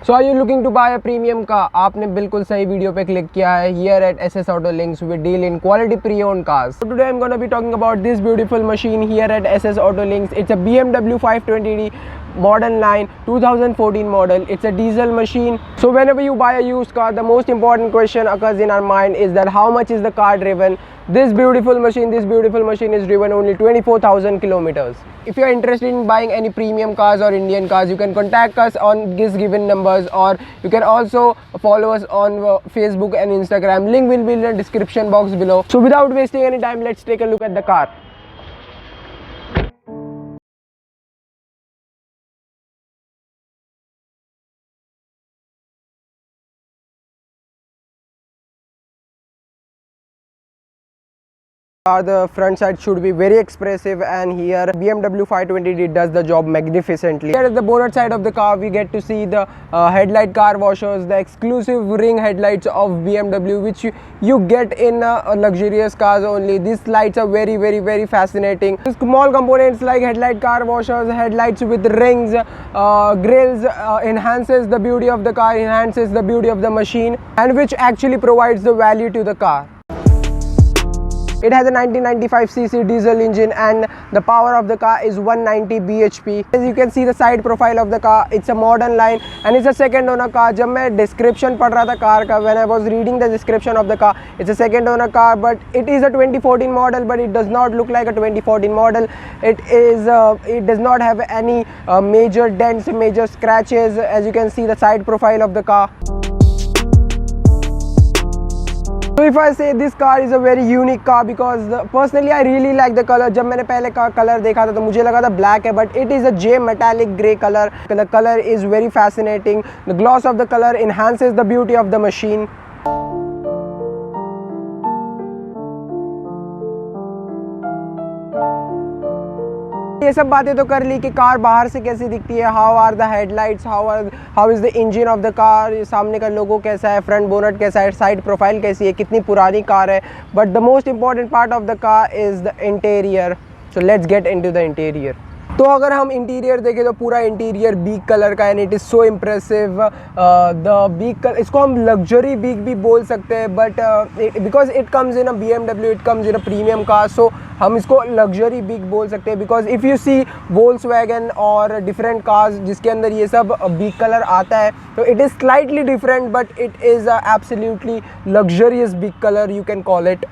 So are you looking to buy a premium car? आपने बिल्कुल सही वीडियो पे क्लिक किया है. Here at SS Auto Links we deal in quality pre-owned cars. So today I'm gonna be talking about this beautiful machine here at SS Auto Links. It's a BMW 520d model line 2014 model. It's a diesel machine. So whenever you buy a used car, the most important question occurs in our mind is that how much is the car driven. This beautiful machine is driven only 24,000 kilometers. If you are interested in buying any premium cars or Indian cars, you can contact us on this given numbers, or you can also follow us on Facebook and Instagram. Link will be in the description box below. So without wasting any time, let's take a look at the car. The front side should be very expressive, and here BMW 520D does the job magnificently. Here at the bonnet side of the car we get to see the headlight car washers, the exclusive ring headlights of BMW, which you get in luxurious cars only. These lights are very fascinating. Small components like headlight car washers, headlights with rings, grills enhances the beauty of the car, enhances the beauty of the machine, and which actually provides the value to the car. It has a 1995cc diesel engine and the power of the car is 190 bhp. As you can see the side profile of the car, it's a modern line and it's a second owner car. जब मैं description पढ़ रहा था car का, when I was reading the description of the car, it's a second owner car, but it is a 2014 model, but it does not look like a 2014 model. It does not have any major dents, major scratches. As you can see the side profile of the car. So if I say this car is a very unique car, because personally I really like the color. जब मैंने पहले का colour देखा था तो मुझे लगा था black है, but it is a J metallic grey color. The color is very fascinating. The gloss of the color enhances the beauty of the machine. ये सब बातें तो कर ली कि कार बाहर से कैसी दिखती है, how are the headlights, how is the engine of the car, सामने का लोगो कैसा है, फ्रंट बोनट कैसा है, साइड प्रोफाइल कैसी है, कितनी पुरानी कार है. But the most important part of the car is the interior. So let's get into the interior. तो अगर हम इंटीरियर देखें तो पूरा इंटीरियर बीक कलर का and it is so impressive. The beige colour, इसको हम लग्जरी बीक भी बोल सकते हैं, but because it comes in a BMW, it comes in a premium car, so हम इसको लग्जरी बीक बोल सकते हैं. Because if you see Volkswagen और डिफरेंट कार्स जिसके अंदर ये सब बीक कलर आता है, तो it is slightly different, but it is absolutely luxurious beige colour, you can call it.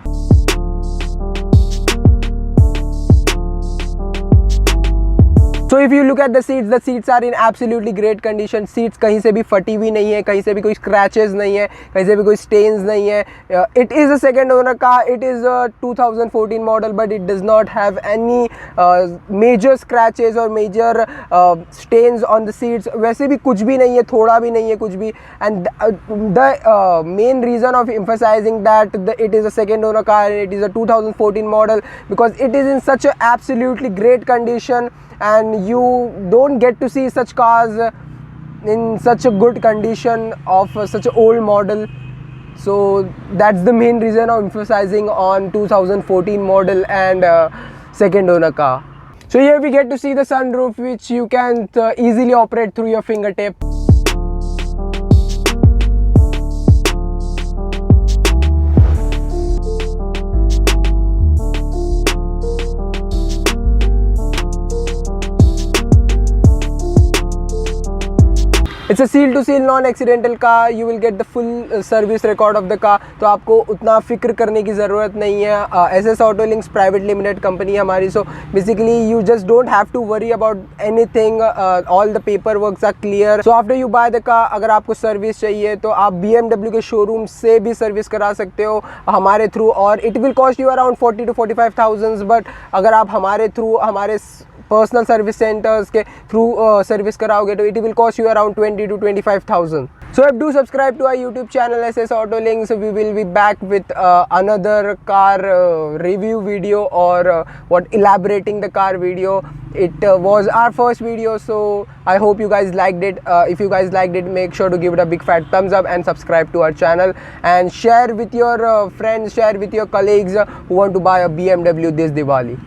So if you look at the seats are in absolutely great condition. Seats कहीं से भी फटी हुई नहीं है, कहीं से भी कोई scratches नहीं है, कहीं से भी कोई stains नहीं है. It is a second owner car. It is a 2014 model, but it does not have any major scratches or major stains on the seats. वैसे भी कुछ भी नहीं है, थोड़ा भी नहीं है कुछ भी. And the main reason of emphasizing that it is a second owner car and it is a 2014 model, because it is in such a absolutely great condition, and you don't get to see such cars in such a good condition of such an old model. So that's the main reason of emphasizing on 2014 model and second owner car. So here we get to see the sunroof, which you can easily operate through your fingertip. It's a seal to seal non-accidental car. You will get the full service record of the car. तो आपको उतना फिक्र करने की ज़रूरत नहीं है. SS Auto Links private limited company है हमारी. So basically you just don't have to worry about anything. All the paperwork are clear. So after you buy the car, अगर आपको सर्विस चाहिए तो आप BMW के शोरूम से भी सर्विस करा सकते हो हमारे थ्रू, और it will cost you around 40 to 45,000. But अगर आप हमारे थ्रू, हमारे पर्सनल सर्विस सेंटर्स के थ्रू सर्विस कराओगे तो it will cost you around 20 to 25,000. So do subscribe to our YouTube channel SS Auto Links. We will be back with another car review video or elaborating the car video. It was our first video, so I hope you guys liked it. If you guys liked it, make sure to give it a big fat thumbs up and subscribe to our channel, and share with your friends, share with your colleagues who want to buy a BMW this Diwali.